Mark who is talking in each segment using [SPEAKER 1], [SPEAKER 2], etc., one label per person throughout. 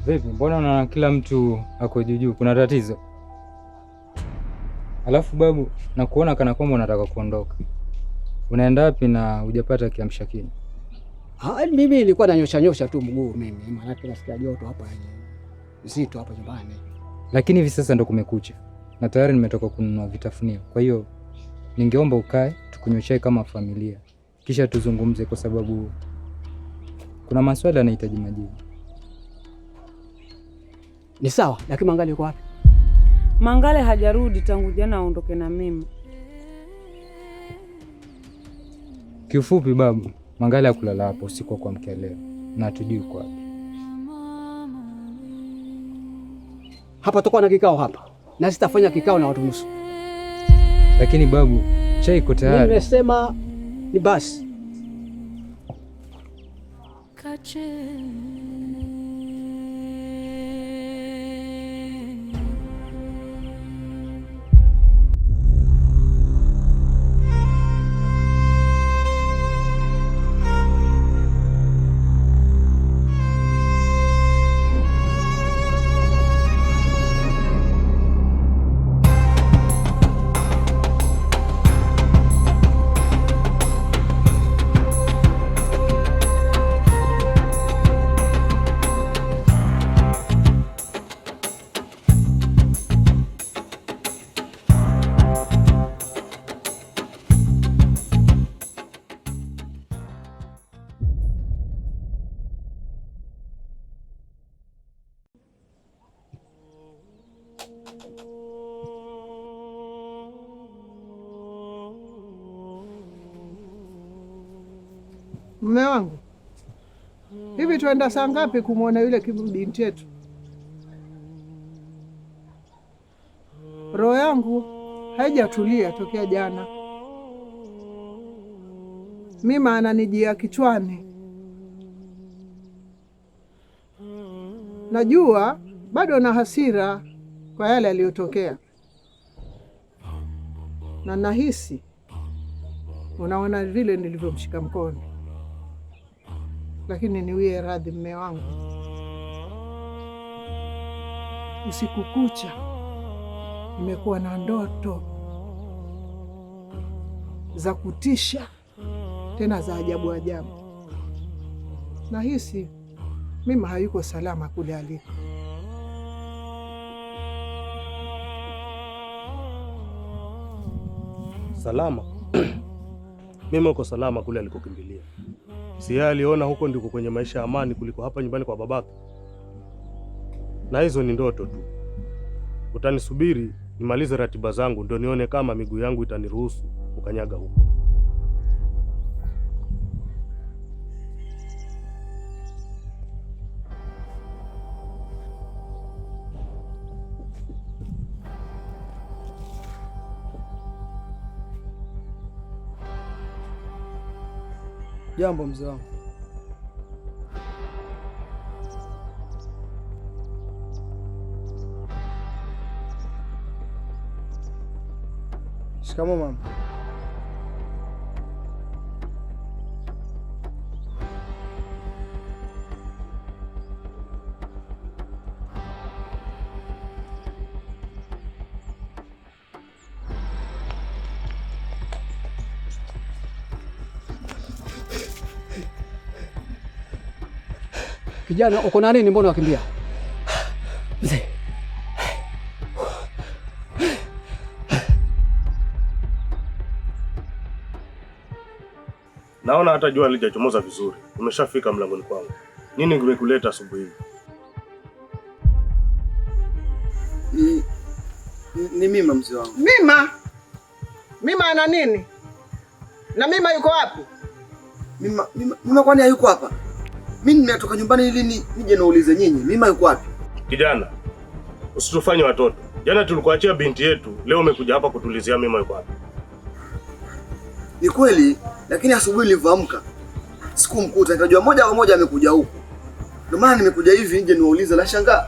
[SPEAKER 1] Vipi, mbona unaona kila mtu ako juu? Kuna tatizo? Alafu babu, nakuona kana kwamba unataka kuondoka. Unaenda wapi na hujapata kiamsha kinywa?
[SPEAKER 2] Mimi nilikuwa nanyosha tu mguu mimi, maana nasikia joto hapa zito hapa nyumbani.
[SPEAKER 1] Lakini hivi sasa ndo kumekucha na tayari nimetoka kununua vitafunio. Kwa hiyo ningeomba ukae tukunywe chai kama familia, kisha tuzungumze, kwa sababu kuna maswali yanahitaji majibu.
[SPEAKER 2] Ni sawa, lakini Mangale yuko wapi?
[SPEAKER 3] Mangale hajarudi tangu jana aondoke na mimi.
[SPEAKER 1] Kiufupi babu, Mangale hakulala hapo usiku wa kuamkia leo na hatujui kwa wapi.
[SPEAKER 2] Hapa tutakuwa na kikao hapa, na sitafanya kikao na watu nusu.
[SPEAKER 1] Lakini babu, chai iko tayari.
[SPEAKER 2] Nimesema ni basi.
[SPEAKER 4] Mume wangu, hivi tuenda saa ngapi kumwona yule binti yetu? Roho yangu haijatulia tokea jana. Mimi ananijia kichwani. Najua bado na hasira kwa yale yaliyotokea, na nahisi unaona vile nilivyomshika mkono, lakini niwie radhi mume wangu. Usiku kucha nimekuwa na ndoto za kutisha, tena za ajabu ajabu. Nahisi mimi hayuko salama kule aliko.
[SPEAKER 5] Salama? Mimi uko salama kule alikokimbilia. Si yeye aliona huko ndiko kwenye maisha ya amani kuliko hapa nyumbani kwa babake? Na hizo ni ndoto tu. Utanisubiri nimalize ratiba zangu ndio nione kama miguu yangu itaniruhusu kukanyaga huko.
[SPEAKER 6] Jambo mzee wangu. Shikamoo mama.
[SPEAKER 2] Kijana, uko na nini? Mbona wakimbia?
[SPEAKER 6] Mzee.
[SPEAKER 5] Naona hata jua halijachomoza vizuri. Umeshafika mlangoni kwangu. Nini kimekuleta asubuhi hii?
[SPEAKER 6] Ni Mima mzee wangu.
[SPEAKER 4] Mima? Mima ana nini? Na Mima yuko wapi?
[SPEAKER 6] Mima kwani hayuko hapa? Mimi nimetoka nyumbani ili nije naulize nyinyi. Mima yuko wapi?
[SPEAKER 5] Kijana, usitufanye watoto. Jana tulikuachia binti yetu, leo umekuja hapa kutulizia Mima yuko wapi?
[SPEAKER 6] Ni kweli, lakini asubuhi nilivyoamka sikumkuta, nikajua moja kwa moja amekuja huku. Ndio maana nimekuja hivi nje niwaulize, la shangaa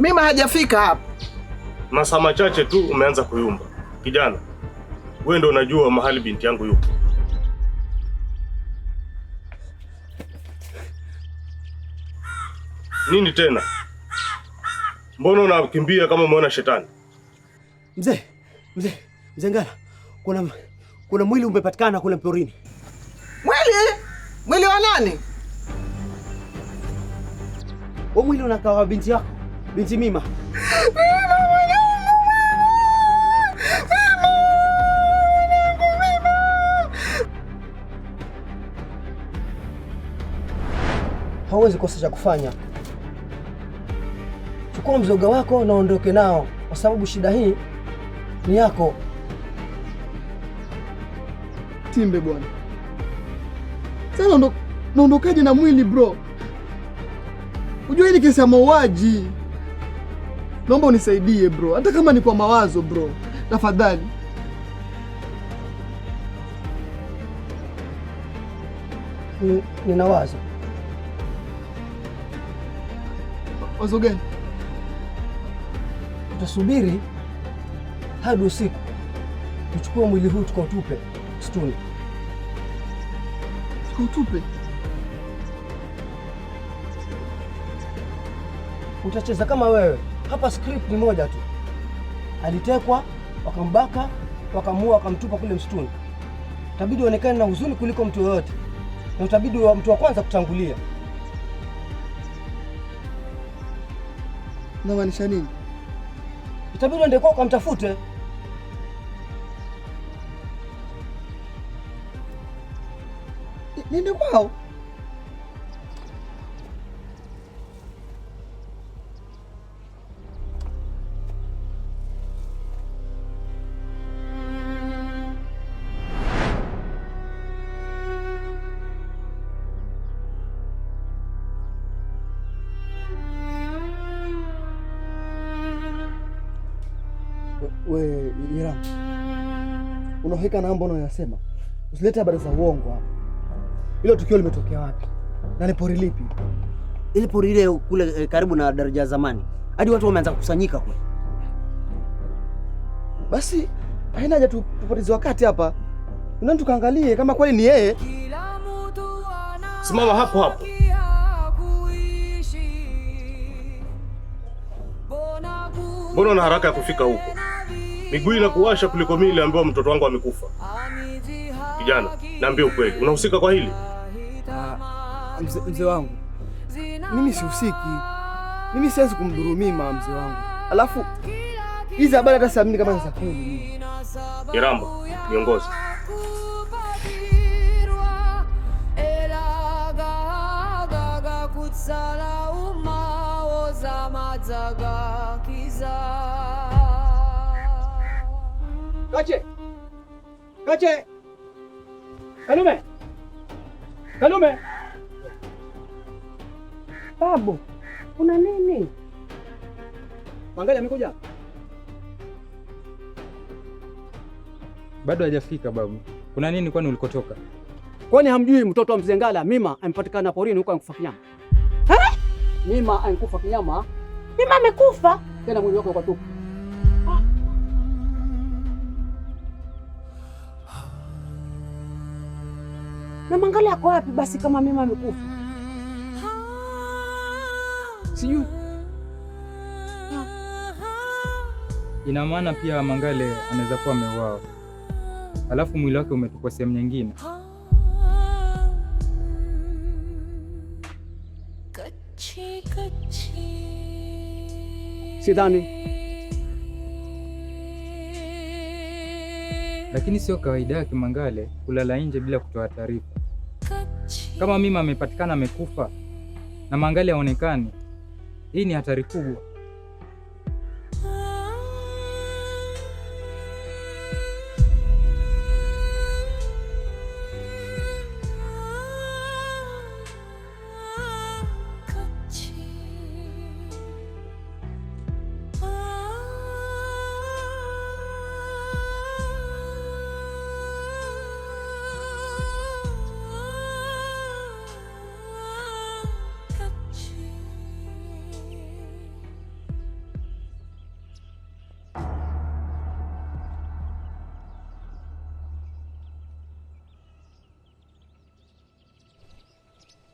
[SPEAKER 4] Mima hajafika hapa.
[SPEAKER 5] Masaa machache tu umeanza kuyumba. Kijana, wewe ndio unajua mahali binti yangu yuko. Nini tena? Mbona unakimbia kama umeona shetani?
[SPEAKER 7] Mzee Ngala, kuna mwili umepatikana kule mporini.
[SPEAKER 4] Mwili wa nani?
[SPEAKER 7] Mwili unakaa binti yako, binti Mima. Hauwezi kosa cha kufanya. Chukua mzoga wako na ondoke nao, kwa sababu shida hii ni yako.
[SPEAKER 6] Timbe bwana. Sasa naondokaje na mwili bro? Unajua hii ni kesi ya mauaji. Naomba unisaidie bro, hata kama ni kwa mawazo bro. Tafadhali.
[SPEAKER 7] Nina wazo.
[SPEAKER 6] Wazo gani?
[SPEAKER 7] Tutasubiri hadi usiku, tuchukue mwili huu tukautupe msituni.
[SPEAKER 6] Tukautupe?
[SPEAKER 7] Utacheza kama wewe. Hapa script ni moja tu. Alitekwa, wakambaka, wakamua, wakamtupa kule msituni. Itabidi uonekane na huzuni kuliko mtu yoyote, na utabidi mtu wa kwanza kutangulia.
[SPEAKER 6] Unamaanisha nini?
[SPEAKER 7] Itabidi uende kwao ukamtafute.
[SPEAKER 6] Niende kwao?
[SPEAKER 7] We Iram, unahika na mambo unayosema. Usilete habari za uongo hapa. Hilo tukio limetokea wapi? Na ni pori lipi?
[SPEAKER 8] Ile pori ile kule karibu na daraja ya zamani. Hadi watu wameanza kukusanyika kule.
[SPEAKER 7] Basi haina haja tupoteze wakati hapa. Nani tukaangalie kama kweli ni yeye.
[SPEAKER 5] Simama hapo hapo. Mbona una haraka ya kufika huko? Miguu inakuwasha kuliko mimi niliambiwa mtoto wangu amekufa. Kijana, niambie ukweli, unahusika kwa hili?
[SPEAKER 7] Mzee wangu, mimi sihusiki. Mimi siwezi kumdhuru Mima, mzee wangu. Alafu hizi habari hata siamini kama ni za kweli.
[SPEAKER 5] Iramba, niongoze.
[SPEAKER 2] Kache! Kalume!
[SPEAKER 3] Babu, kuna nini?
[SPEAKER 2] Mangali amekuja?
[SPEAKER 1] Bado hajafika babu. Kuna nini kwani ulikotoka?
[SPEAKER 2] Kwani hamjui mtoto wa Mzee Ngala Mima amepatikana porini huko amekufa kinyama? Mima amekufa kinyama.
[SPEAKER 3] Mima amekufa?
[SPEAKER 2] Tena mwili wake uko tupu.
[SPEAKER 3] Na Mangale yako wapi basi kama Mima amekufa?
[SPEAKER 2] Sijui.
[SPEAKER 1] Ina maana pia Mangale anaweza kuwa ameuawa, alafu mwili wake umetupwa sehemu nyingine.
[SPEAKER 2] Sidhani.
[SPEAKER 1] Lakini sio kawaida yake Mangale kulala nje bila kutoa taarifa. Kama Mima amepatikana amekufa na Mangale haonekani, hii ni hatari kubwa.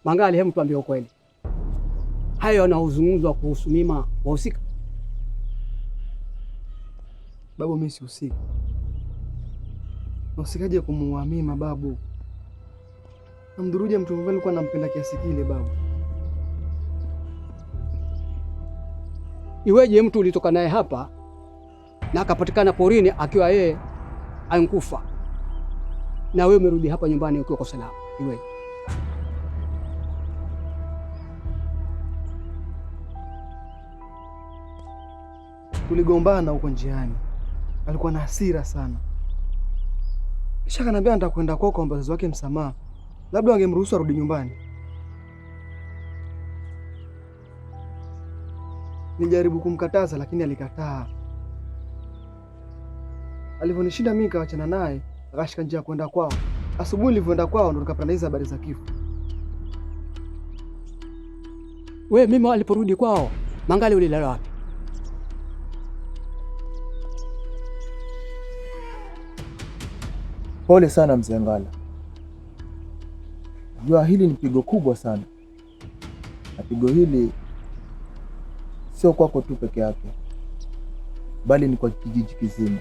[SPEAKER 2] Mangali, hebu tuambie ukweli. hayo yanaozungumzwa kuhusu Mima wahusika?
[SPEAKER 6] Babu, mimi sihusiki. Nahusikaje kumuua Mima babu? Namdhuruje mtu ambaye alikuwa anampenda kiasi kile babu?
[SPEAKER 2] Iweje mtu ulitoka naye hapa na akapatikana porini akiwa yeye ankufa, na wewe umerudi hapa nyumbani ukiwa kwa salama? Iweje?
[SPEAKER 6] Tuligombana huko njiani, alikuwa na hasira sana, kisha akaniambia nataka kwenda kwao kwa wazazi wake msamaha, labda wangemruhusu arudi nyumbani. Nijaribu kumkataza lakini alikataa. Alivyonishinda mimi nikawachana naye, akashika njia kwenda kwao. Asubuhi nilivyoenda kwao ndo nikapata hizo habari za kifo.
[SPEAKER 2] Wewe Mima aliporudi kwao, Mangali ulilala wapi?
[SPEAKER 9] Pole sana mzee Ngala, jua hili ni pigo kubwa sana, na pigo hili sio kwako tu peke yake, bali ni kwa kijiji kizima.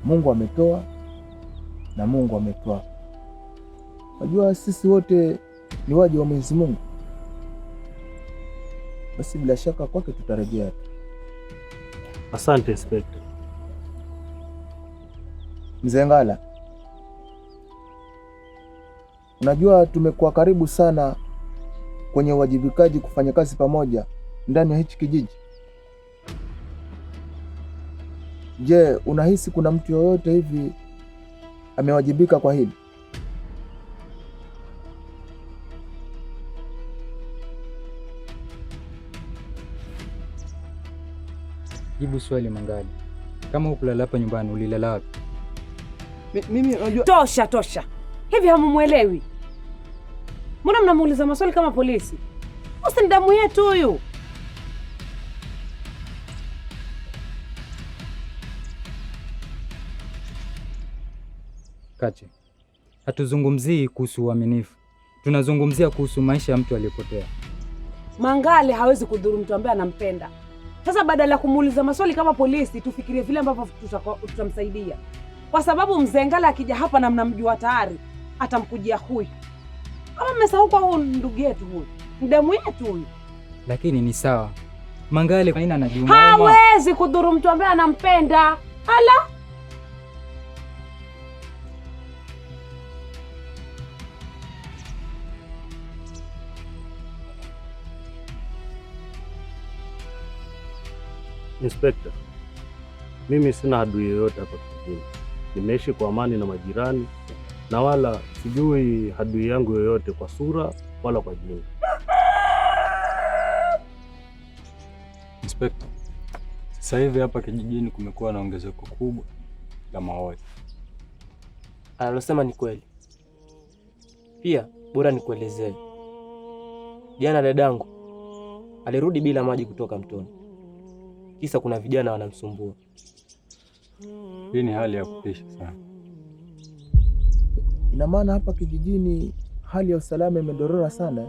[SPEAKER 9] Mungu ametoa na Mungu ametoa. Najua sisi wote ni waja wa Mwenyezi Mungu, basi bila shaka kwake tutarejea.
[SPEAKER 5] Asante Inspector.
[SPEAKER 9] Mzee Ngala, unajua tumekuwa karibu sana kwenye uwajibikaji kufanya kazi pamoja ndani ya hichi kijiji. Je, unahisi kuna mtu yoyote hivi amewajibika kwa hili?
[SPEAKER 1] Jibu swali Mangali. Kama hukulala hapa nyumbani, ulilala wapi?
[SPEAKER 6] Mimi unajua...
[SPEAKER 3] Tosha. Hivi hamumwelewi? Mbona mnamuuliza maswali kama polisi? Usi ni damu yetu huyu.
[SPEAKER 1] Kache, hatuzungumzii kuhusu uaminifu, tunazungumzia kuhusu maisha ya mtu aliyepotea.
[SPEAKER 3] Mangali hawezi kudhuru mtu ambaye anampenda. Sasa badala ya kumuuliza maswali kama polisi, tufikirie vile ambavyo tutamsaidia. Kwa sababu mzee Ngala akija hapa na mnamjua tayari, atamkujia huyu. Kama mmesahau kwa huyu ndugu yetu huyu, damu yetu huyu.
[SPEAKER 1] Lakini ni sawa. Mangali haina anajiuma.
[SPEAKER 3] Hawezi kudhuru mtu ambaye anampenda. Ala!
[SPEAKER 5] Inspector, mimi sina adui yoyote hapa kijijini. Nimeishi kwa amani na majirani na wala sijui adui yangu yoyote kwa sura wala kwa jina.
[SPEAKER 10] Inspector, sasa hivi hapa kijijini kumekuwa na ongezeko kubwa la mauaji.
[SPEAKER 11] Analosema ni kweli. Pia bora nikuelezee. Jana dadangu alirudi bila maji kutoka mtoni. Kisa kuna vijana wanamsumbua.
[SPEAKER 10] Hii ni hali ya kutisha sana.
[SPEAKER 9] Ina maana hapa kijijini hali ya usalama imedorora sana.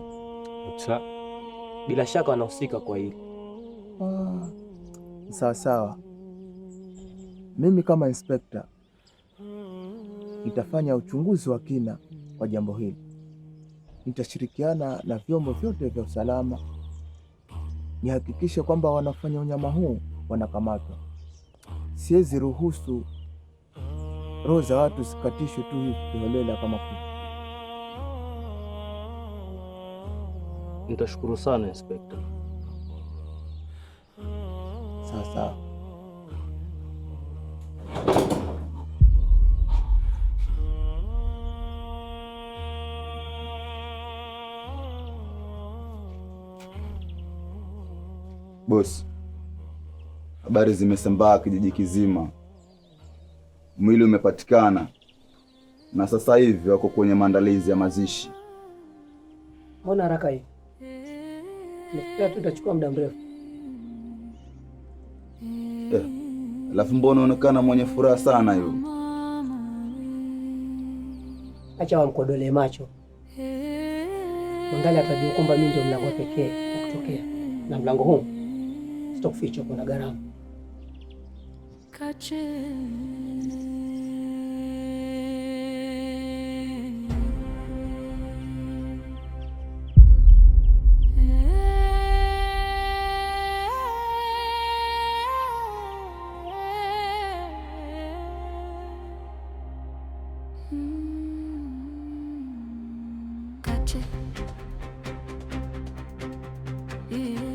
[SPEAKER 11] Bila shaka wanahusika kwa hili.
[SPEAKER 9] Sawa. Mimi kama inspector nitafanya uchunguzi wa kina wa jambo hili. Nitashirikiana na vyombo vyote vya usalama nihakikishe kwamba wanafanya unyama huu wanakamatwa. Siwezi ruhusu roho za watu zikatishwe tu hivi kiholela kama kuku.
[SPEAKER 5] Nitashukuru sana Inspector.
[SPEAKER 9] Sawa.
[SPEAKER 12] Boss, habari zimesambaa kijiji kizima. Mwili umepatikana na sasa hivi wako kwenye maandalizi ya mazishi.
[SPEAKER 7] Mbona haraka hii? Nafikiri tutachukua muda mrefu.
[SPEAKER 12] Alafu mbona unaonekana mwenye furaha sana yule?
[SPEAKER 7] Acha wamkodolee macho.
[SPEAKER 2] Mangali atajua kwamba mimi ndio mlango pekee wa kutokea, na mlango huu sitokuficha, kuna gharama.
[SPEAKER 13] Yeah.